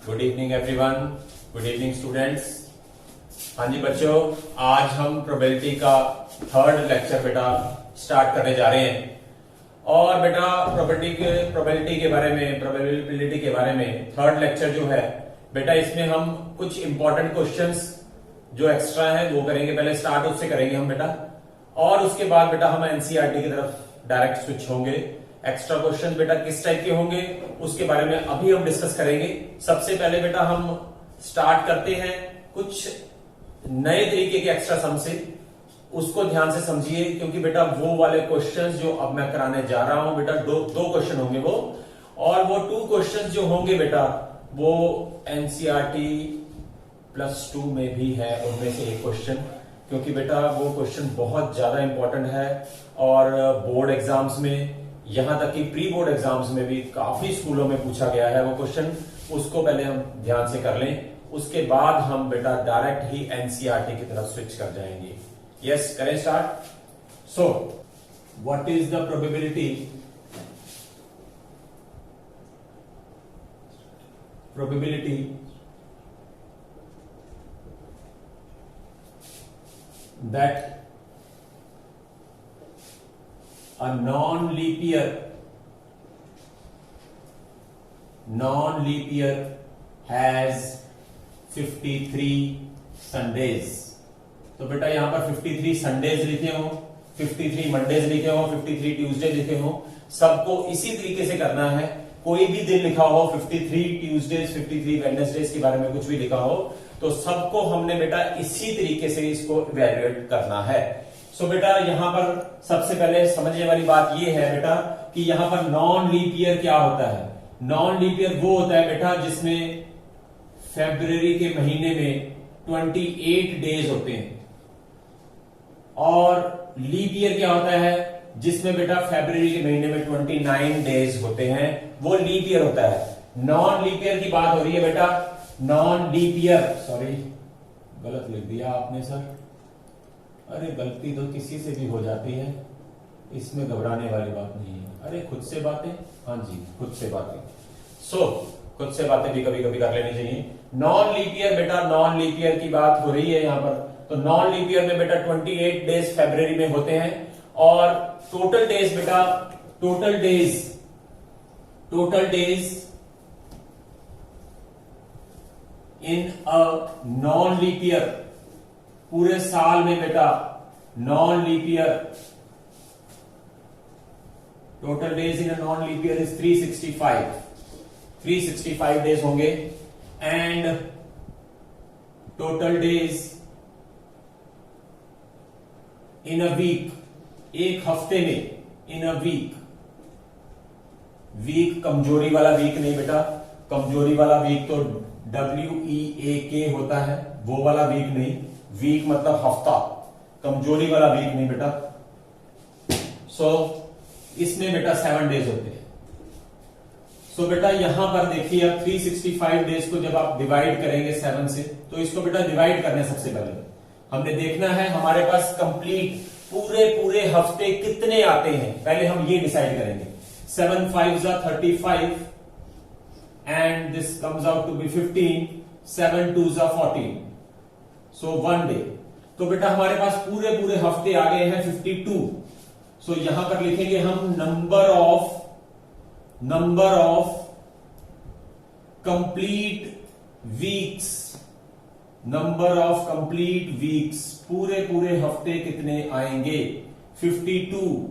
Good evening everyone, good evening students. हाँ जी बच्चों, आज हम प्रोबेबिलिटी का थर्ड लेक्चर बेटा स्टार्ट करने जा रहे हैं। और बेटा प्रोबेबिलिटी के बारे में, प्रोबेबिलिटी के बारे में थर्ड लेक्चर जो है बेटा, इसमें हम कुछ इंपॉर्टेंट क्वेश्चंस जो एक्स्ट्रा है वो करेंगे। पहले स्टार्ट उससे करेंगे हम बेटा, और उसके बाद बेटा हम एनसीईआरटी की तरफ डायरेक्ट स्विच होंगे। एक्स्ट्रा क्वेश्चन बेटा किस टाइप के होंगे उसके बारे में अभी हम डिस्कस करेंगे। सबसे पहले बेटा हम स्टार्ट करते हैं कुछ नए तरीके के एक्स्ट्रा सम से। उसको ध्यान से समझिए, क्योंकि बेटा वो वाले क्वेश्चंस जो अब मैं कराने जा रहा हूं बेटा, दो क्वेश्चन होंगे वो, और वो 2 क्वेश्चंस जो होंगे बेटा वो एनसीईआरटी +2 में भी है उनमें से एक क्वेश्चन, क्योंकि बेटा वो क्वेश्चन बहुत ज्यादा इंपॉर्टेंट है। और बोर्ड एग्जाम्स में, यहां तक कि प्री बोर्ड एग्जाम्स में भी काफी स्कूलों में पूछा गया है वो क्वेश्चन। उसको पहले हम ध्यान से कर लें, उसके बाद हम बेटा डायरेक्ट ही एनसीईआरटी की तरफ स्विच कर जाएंगे। यस, करें start. So what is the probability that a non-leap year has 53 Sundays. तो बेटा यहां पर 53 संडेज लिखे हो, 53 मंडेज लिखे हो, 53 ट्यूसडे लिखे हो, सबको इसी तरीके से करना है। कोई भी दिन लिखा हो, 53 ट्यूसडेज, 53 वेडनेसडेज के बारे में कुछ भी लिखा हो, तो सबको हमने बेटा इसी तरीके से इसको इवैल्यूएट करना है। सो बेटा यहां पर सबसे पहले समझने वाली बात यह है बेटा कि यहां पर नॉन लीप ईयर क्या होता है। नॉन लीप ईयर वो होता है बेटा जिसमें फरवरी के महीने में 28 डेज होते हैं, और लीप ईयर क्या होता है जिसमें बेटा फरवरी के महीने में 29 डेज होते हैं, वो लीप ईयर होता है। नॉन लीप ईयर की बात हो रही है बेटा, नॉन लीप ईयर, सॉरी गलत लिख दिया आपने सर, अरे गलती तो किसी से भी हो जाती है, इसमें घबराने वाली बात नहीं है। अरे खुद से बातें, हाँ जी खुद से बातें। खुद से बातें भी कभी कभी कर लेनी चाहिए। नॉन लीप ईयर बेटा, नॉन लीप ईयर की बात हो रही है यहां पर, तो नॉन लीप ईयर में बेटा 28 डेज फरवरी में होते हैं, और टोटल डेज बेटा, total days in a non leap year, पूरे साल में बेटा non leap year, total days in a non leap year is 365 days होंगे। And total days in a week, एक हफ्ते में, इन अ वीक कमजोरी वाला वीक नहीं बेटा, कमजोरी वाला वीक तो WEAK होता है, वो वाला वीक नहीं, वीक मतलब हफ्ता, कमजोरी वाला वीक नहीं बेटा। सो इसमें बेटा 7 डेज होते हैं। सो बेटा यहां पर देखिए, अब 365 डेज को जब आप डिवाइड करेंगे 7 से, तो इसको बेटा डिवाइड करने सबसे पहले हमने देखना है हमारे पास कंप्लीट पूरे हफ्ते कितने आते हैं, पहले हम ये डिसाइड करेंगे। 7 5 35 and this comes out to be 15, 7 2 14, so 1 डे। तो बेटा हमारे पास पूरे हफ्ते आ गए हैं 52। सो यहां पर लिखेंगे हम number of complete weeks, number of complete weeks, पूरे हफ्ते कितने आएंगे 52,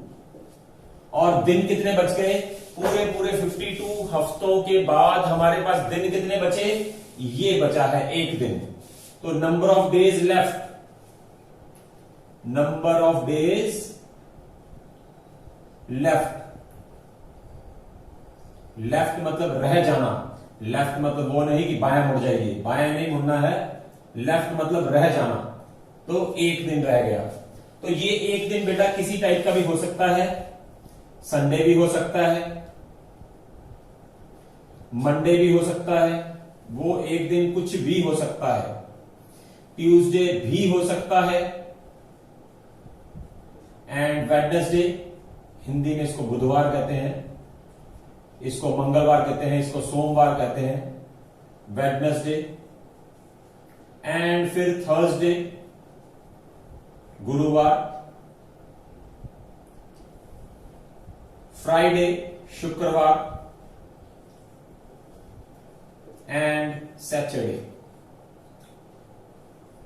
और दिन कितने बच गए, पूरे 52 हफ्तों के बाद हमारे पास दिन कितने बचे, ये बचा है एक दिन। तो number of days left, number of days left मतलब रह जाना। लेफ्ट मतलब वो नहीं कि बायां मुड़ जाइए, बायां नहीं मुड़ना है, लेफ्ट मतलब रह जाना। तो एक दिन रह गया, तो ये एक दिन बेटा किसी टाइप का भी हो सकता है, संडे भी हो सकता है, मंडे भी हो सकता है, वो एक दिन कुछ भी हो सकता है, ट्यूसडे भी हो सकता है, एंड वेडनेसडे, हिंदी में इसको बुधवार कहते हैं, इसको मंगलवार कहते हैं, इसको सोमवार कहते हैं, वेडनेसडे, एंड फिर थर्सडे गुरुवार, फ्राइडे शुक्रवार, एंड सैटरडे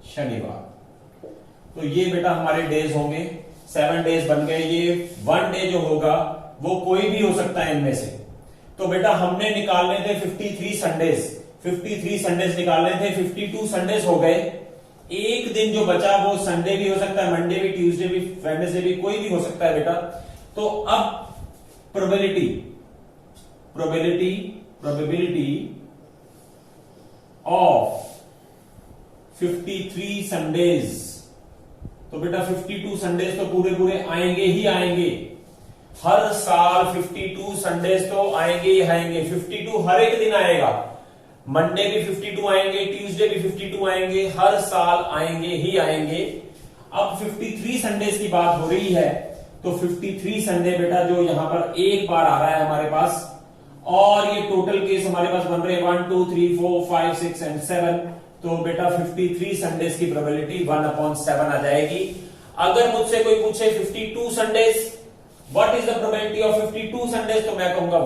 शनिवार। तो ये बेटा हमारे डेज होंगे, 7 डेज बन गए। ये 1 डे जो होगा वो कोई भी हो सकता है इनमें से। तो बेटा हमने निकालने थे 53 संडेज, 53 संडेज निकालने थे, 52 संडेज हो गए। एक दिन जो बचा वो संडे भी हो सकता है, मंडे भी, ट्यूसडे भी, वेडनेसडे भी, कोई भी हो सकता है बेटा। तो अब प्रोबेबिलिटी ऑफ 53 संडेज, तो बेटा 52 संडेज तो पूरे पूरे आएंगे ही आएंगे। हर साल 52 संडेज तो आएंगे ही आएंगे। 52 हर एक दिन आएगा, मंडे भी 52 आएंगे, ट्यूसडे भी 52 आएंगे, हर साल आएंगे ही आएंगे। अब 53 संडेज की बात हो रही है, तो 53 संडे बेटा जो यहां पर एक बार आ रहा है हमारे पास, और ये टोटल केस हमारे पास बन रहे हैं 1 2 3 4 5 6 एंड 7। तो बेटा 53 संडेज की प्रोबेबिलिटी 1/7 आ जाएगी। अगर मुझसे कोई पूछे 52 Sundays what is the probability of 52 Sundays, तो मैं कहूंगा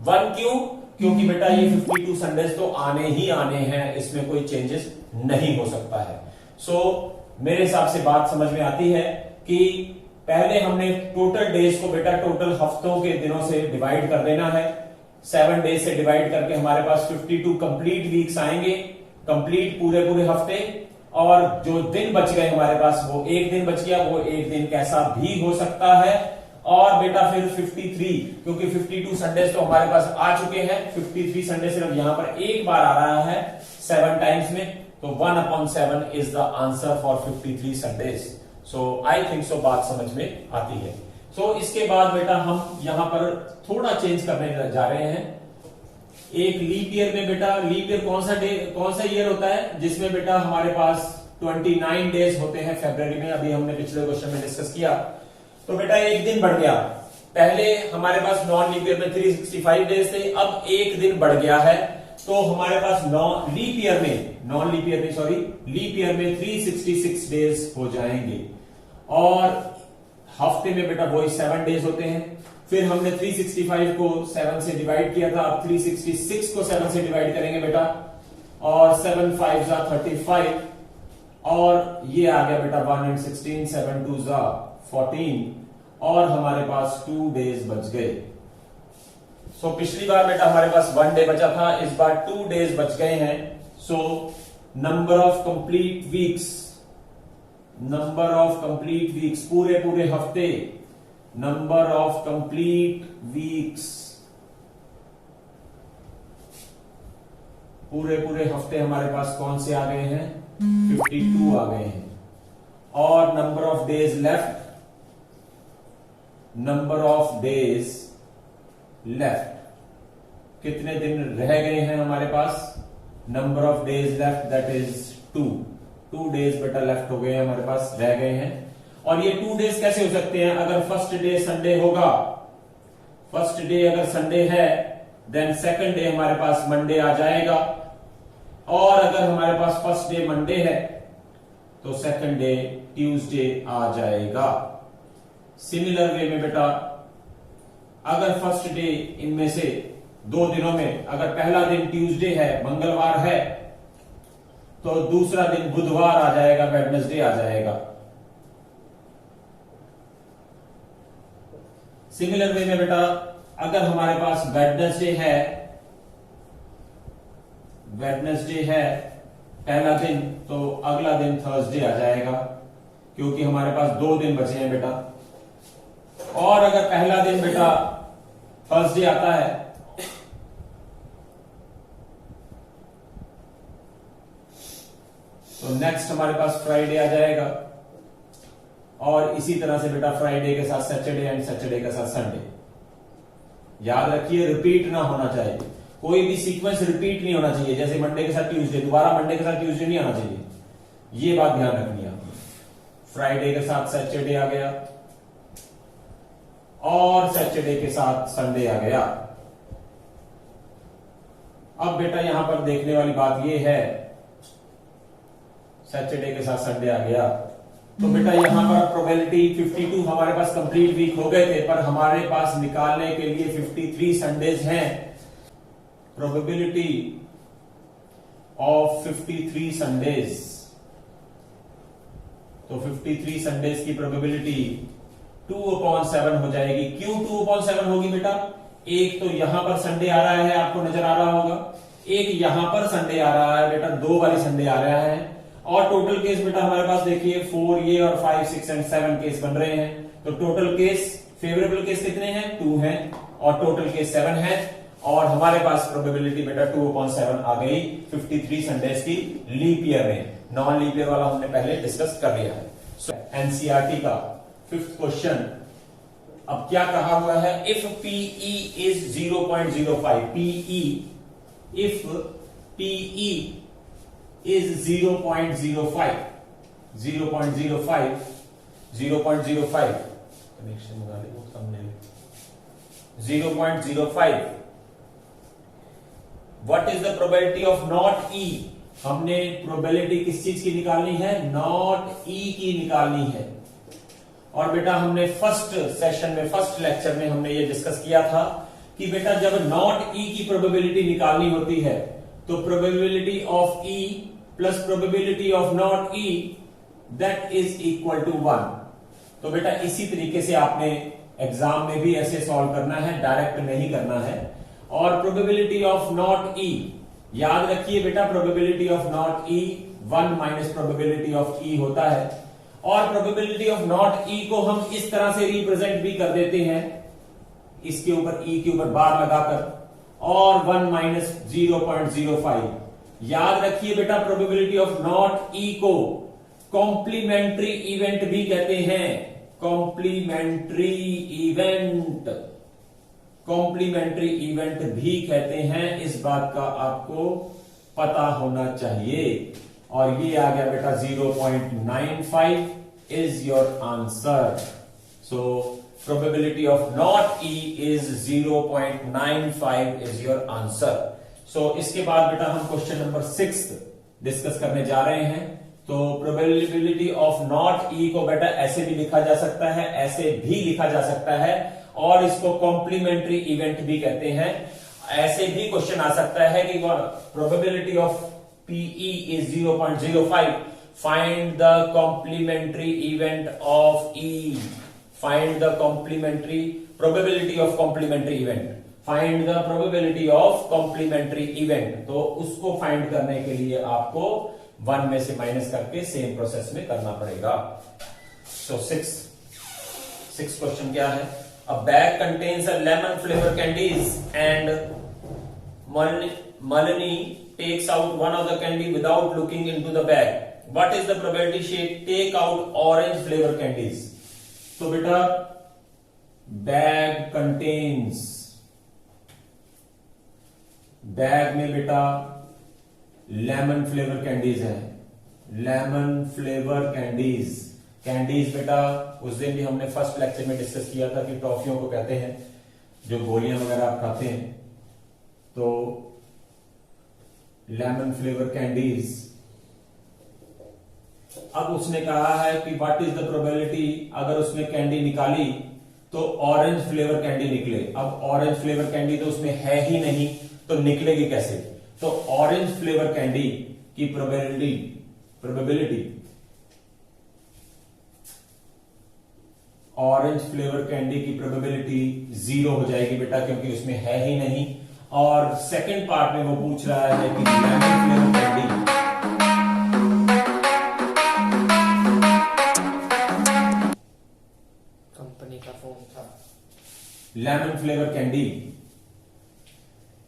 1 क्यों? क्योंकि बेटा ये 52 संडेज तो आने ही आने हैं, इसमें कोई चेंजेस नहीं हो सकता है। सो मेरे हिसाब से बात समझ में आती है कि पहले हमने टोटल डेज को बेटा टोटल हफ्तों के दिनों से डिवाइड कर देना है। 7 डेज से डिवाइड करके हमारे पास 52 कंप्लीट वीक्स आएंगे, कंप्लीट पूरे पूरे हफ्ते। और जो दिन बच गए हमारे पास, वो एक दिन बच गया, वो एक दिन कैसा भी हो सकता है। और बेटा फिर 53, क्योंकि 52 संडेज तो हमारे पास आ चुके हैं, 53 संडे सिर्फ यहां पर एक बार आ रहा है 7 टाइम्स में, तो 1/7 is the answer for 53 Sundays. So I think so बात समझ में आती है। सो इसके बाद बेटा हम यहां पर थोड़ा चेंज करने जा रहे हैं। एक लीप ईयर में बेटा, लीप ईयर कौन सा ईयर होता है जिसमें बेटा हमारे पास 29 डेज होते हैं फरवरी में, अभी हमने पिछले क्वेश्चन में डिस्कस किया। तो बेटा एक दिन बढ़ गया, पहले हमारे पास नॉन लीप ईयर में 365 डेज थे, अब एक दिन बढ़ गया है। तो हमारे पास लीप ईयर में 366 डेज हो जाएंगे। और हफ्ते में बेटा वही 7 डेज होते हैं। फिर हमने 365 को 7 से डिवाइड किया था, अब 366 को 7 से डिवाइड करेंगे बेटा, और 7 5 35, और ये आ गया बेटा 1 and 16, 7 2 14, और हमारे पास 2 डेज बच गए। सो पिछली बार बेटा हमारे पास 1 डे बचा था, इस बार 2 डेज बच गए हैं। So number of complete weeks, पूरे पूरे हफ्ते, नंबर ऑफ कंप्लीट वीक्स, पूरे पूरे हफ्ते हमारे पास कौन से आ गए हैं? 52 आ गए हैं। और नंबर ऑफ डेज लेफ्ट, कितने दिन रह गए हैं हमारे पास? Number of days left that is 2 days बेटा लेफ्ट हो गए हैं हमारे पास, रह गए हैं। और ये 2 डेज कैसे हो सकते हैं? अगर फर्स्ट डे संडे होगा, फर्स्ट डे अगर संडे है, देन सेकंड डे हमारे पास मंडे आ जाएगा। और अगर हमारे पास फर्स्ट डे मंडे है, तो सेकंड डे ट्यूसडे आ जाएगा। सिमिलर वे में बेटा अगर फर्स्ट डे इनमें से 2 दिनों में अगर पहला दिन ट्यूसडे है, मंगलवार है, तो दूसरा दिन बुधवार आ जाएगा, वेडनेसडे आ जाएगा। सिमिलर वे में बेटा अगर हमारे पास वेडनेसडे है पहला दिन, तो अगला दिन थर्सडे आ जाएगा, क्योंकि हमारे पास 2 दिन बचे हैं बेटा। और अगर पहला दिन बेटा थर्सडे आता है, तो नेक्स्ट हमारे पास फ्राइडे आ जाएगा। और इसी तरह से बेटा फ्राइडे के साथ सैटरडे एंड सैटरडे के साथ संडे। याद रखिए रिपीट ना होना चाहिए, कोई भी सीक्वेंस रिपीट नहीं होना चाहिए। जैसे मंडे के साथ ट्यूसडे, दोबारा मंडे के साथ ट्यूसडे नहीं आना चाहिए, ये बात ध्यान रखनी है। फ्राइडे के साथ सैटरडे आ गया और सैटरडे के साथ संडे आ गया। अब बेटा यहां पर देखने वाली बात यह है, सैटरडे के साथ संडे आ गया, तो बेटा यहां पर प्रोबेबिलिटी 52 हमारे पास कंप्लीट वीक हो गए थे, पर हमारे पास निकालने के लिए 53 संडेज हैं। प्रोबेबिलिटी ऑफ 53 संडेज, तो 53 संडेज की प्रोबेबिलिटी 2/7 हो जाएगी। क्यों 2/7 होगी बेटा? एक तो यहां पर संडे आ रहा है, आपको नजर आ रहा होगा, एक यहां पर संडे आ रहा है बेटा, 2 वाली संडे आ रहा है, और टोटल केस बेटा हमारे पास देखिए 4 ये और 5, 6 एंड 7 केस बन रहे हैं। तो टोटल केस, फेवरेबल केस कितने हैं? 2 हैं, और टोटल केस 7 है, और हमारे पास प्रोबेबिलिटी बेटा 2/7 आ गई 53 संडेज की लीप ईयर में। नॉन लीप ईयर वाला हमने पहले डिस्कस कर लिया है। एनसीईआरटी का 5th क्वेश्चन, अब क्या कहा हुआ है? If PE is 0.05, PE, if PE is 0.05, 0.05, 0.05, connection बना ले वो सामने, 0.05, what is the probability of not E? हमने प्रोबेबिलिटी किस चीज की निकालनी है? नॉट ई की निकालनी है। और बेटा हमने फर्स्ट सेशन में, फर्स्ट लेक्चर में हमने ये डिस्कस किया था कि बेटा जब नॉट ई की प्रोबेबिलिटी निकालनी होती है तो probability of E plus probability of not E that is equal to 1। तो बेटा इसी तरीके से आपने एग्जाम में भी ऐसे सॉल्व करना है, डायरेक्ट नहीं करना है। और प्रोबेबिलिटी ऑफ नॉट ई, याद रखिए बेटा, probability of not E 1 minus probability of E होता है। और प्रोबेबिलिटी ऑफ नॉट ई को हम इस तरह से रिप्रेजेंट भी कर देते हैं, इसके ऊपर ई के ऊपर बार लगाकर, और 1 माइनस 0.05। याद रखिए बेटा प्रोबेबिलिटी ऑफ नॉट ई को कॉम्प्लीमेंट्री इवेंट भी कहते हैं, कॉम्प्लीमेंट्री इवेंट, कॉम्प्लीमेंट्री इवेंट भी कहते हैं। इस बात का आपको पता होना चाहिए। और ये आ गया बेटा 0.95 is your answer. So probability of not E is 0.95 is your answer. So इसके बाद बेटा हम क्वेश्चन नंबर 6 डिस्कस करने जा रहे हैं। तो probability of not E को बेटा ऐसे भी लिखा जा सकता है, ऐसे भी लिखा जा सकता है, और इसको कॉम्प्लीमेंट्री इवेंट भी कहते हैं। ऐसे भी क्वेश्चन आ सकता है कि probability of PE is 0.05, find the complementary event of E, find the complementary probability of complementary event, find the probability of complementary event। तो उसको फाइंड करने के लिए आपको 1 में से माइनस करके सेम प्रोसेस में करना पड़ेगा। तो 6 क्वेश्चन क्या है? अ bag contains a lemon flavour candies and Malini takes out one of the candy without looking into the bag. What is the probability she take out orange flavor candies? तो बेटा bag contains, bag में बेटा lemon flavour candies है, lemon flavour candies. Candies बेटा उस दिन भी हमने फर्स्ट लेक्चर में डिस्कस किया था कि टॉफियों को कहते हैं, जो गोलियां वगैरह आप खाते हैं। तो लेमन फ्लेवर कैंडीज, अब उसने कहा है कि व्हाट इज द प्रोबेबिलिटी, अगर उसने कैंडी निकाली तो ऑरेंज फ्लेवर कैंडी निकले। अब ऑरेंज फ्लेवर कैंडी तो उसमें है ही नहीं, तो निकलेगी कैसे? तो ऑरेंज फ्लेवर कैंडी की प्रोबेबिलिटी ऑरेंज फ्लेवर कैंडी की प्रोबेबिलिटी 0 हो जाएगी बेटा, क्योंकि उसमें है ही नहीं। और सेकंड पार्ट में वो पूछ रहा है कि lemon flavour candy, lemon flavour candy,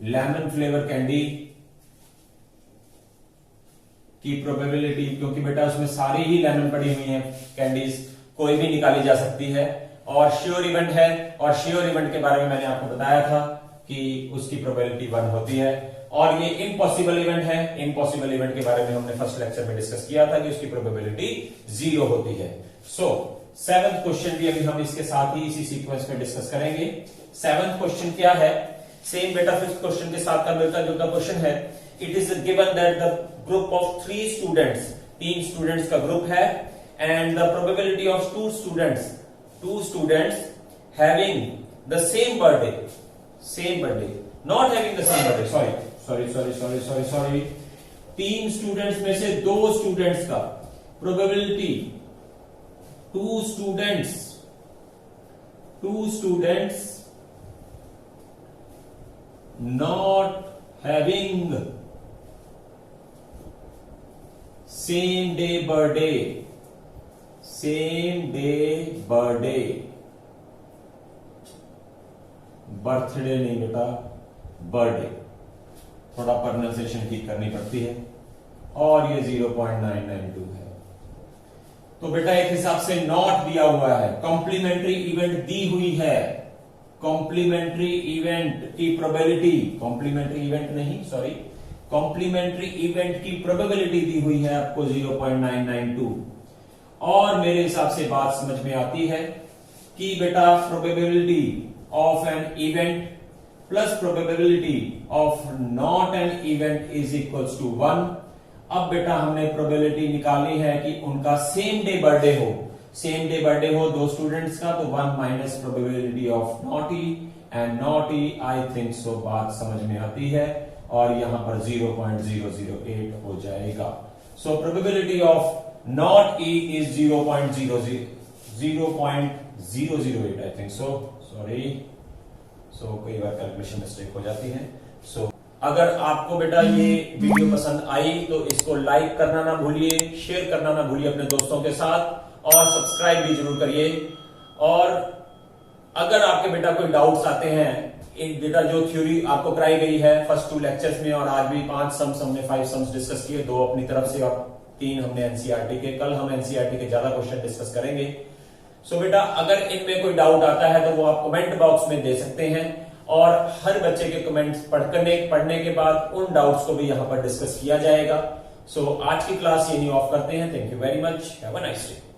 lemon flavour candy की प्रोबेबिलिटी, क्योंकि बेटा उसमें सारी ही लेमन पड़ी हुई हैं कैंडीज, कोई भी निकाली जा सकती है, और श्योर इवेंट है। और श्योर इवेंट के बारे में मैंने आपको बताया था कि उसकी प्रोबेबिलिटी 1 होती है। और ये इम्पॉसिबल इवेंट है, इम्पॉसिबल इवेंट के बारे में हमने फर्स्ट लेक्चर में डिस्कस किया था कि उसकी प्रोबेबिलिटी 0 होती है। सो 7th क्वेश्चन भी अभी हम इसके साथ ही इसी सीक्वेंस में डिस्कस करेंगे। 7th क्वेश्चन क्या है? सेम बेटा फिफ्थ क्वेश्चन के साथ का मिलता जुलता क्वेश्चन है। It is given that the group of 3 students, 3 students का ग्रुप है, and the probability of 2 students having the same birthday, not having the same birthday, sorry 3 students में से 2 स्टूडेंट्स का probability, 2 students not having same day birthday, birthday नहीं बेटा, birthday, थोड़ा pronunciation ठीक करनी पड़ती है, और ये 0.992 है। तो बेटा एक हिसाब से नॉट दिया हुआ है, कॉम्प्लीमेंट्री इवेंट दी हुई है, कॉम्प्लीमेंट्री इवेंट की प्रोबेबिलिटी, कॉम्प्लीमेंट्री इवेंट की प्रोबेबिलिटी दी हुई है आपको 0.992। और मेरे हिसाब से बात समझ में आती है कि बेटा probability of an event plus probability of not an event is equals to 1। अब बेटा हमने प्रोबेबिलिटी निकालनी है कि उनका सेम डे बर्थडे हो 2 स्टूडेंट्स का, तो 1 minus probability of not E I think so बात समझ में आती है, और यहां पर 0.008 हो जाएगा। So probability of not E is 0.008 I think so, sorry, कई बार कैलकुलेशन मिस्टेक हो जाती है। अगर आपको बेटा ये वीडियो पसंद आई तो इसको लाइक करना ना भूलिए, शेयर करना ना भूलिए अपने दोस्तों के साथ, और सब्सक्राइब भी जरूर करिए। और अगर आपके बेटा कोई डाउट्स आते हैं, एक बेटा जो थ्योरी आपको कराई गई है फर्स्ट 2 लेक्चर्स में, और आज भी 5 सम्स हमने 5 सम्स डिस्कस किए, 2 अपनी तरफ से और 3 हमने एनसीईआरटी के। कल हम एनसीईआरटी के ज्यादा क्वेश्चन डिस्कस करेंगे। सो बेटा अगर इनमें कोई डाउट आता है तो वो आप कमेंट बॉक्स में दे सकते हैं, और हर बच्चे के कमेंट्स पढ़ने के बाद उन डाउट्स को भी यहां पर डिस्कस किया जाएगा। सो आज की क्लास यही ऑफ करते हैं। Thank you very much, have a nice day.